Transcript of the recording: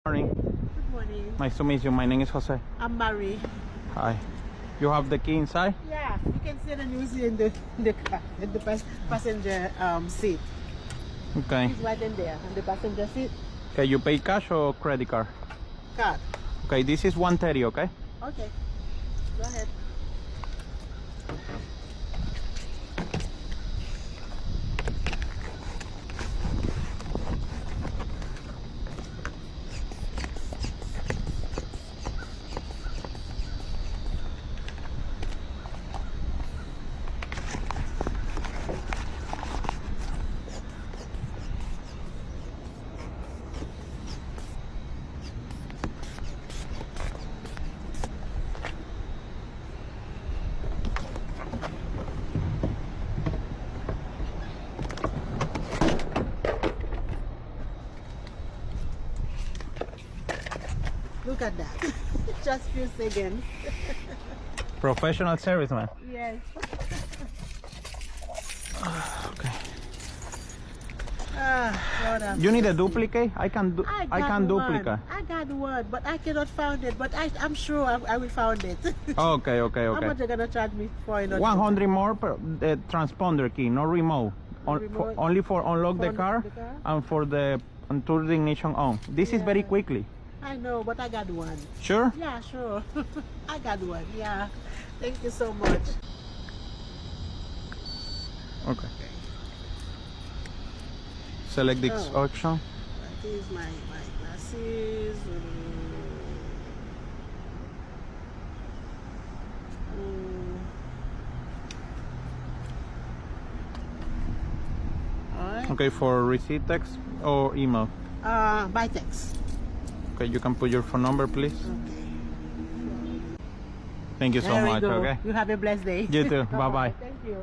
Morning. Good morning. Nice to meet you. My name is Jose. I'm Marie. Hi. You have the key inside? Yeah, you can see the news in the car, in the passenger seat. Okay. It's right in there, on the passenger seat. Okay, you pay cash or credit card? Card. Okay, this is 130, okay? Okay. Go ahead. Look at that. Just few seconds. Professional serviceman. Yes. Okay. Lord have You need a mercy. duplicate? I can one. duplicate. I got one, but I cannot find it. But I'm sure I will find it. Okay, okay, How much okay. you gonna charge me for it? 100 more per the transponder key, no remote. Remote? Only for unlock the For car, the car? and for the and turn the ignition on. This is very Yeah. quickly. I know, but I got one. Sure? Yeah, sure. I got one. Yeah. Thank you so much. Okay. Select this Oh. option. That is my glasses. Alright. Okay, for receipt text or email. By text. Okay, you can put your phone number, please. Okay. Thank you so There we much. go. Okay. You have a blessed day. You too. Bye bye. Thank you.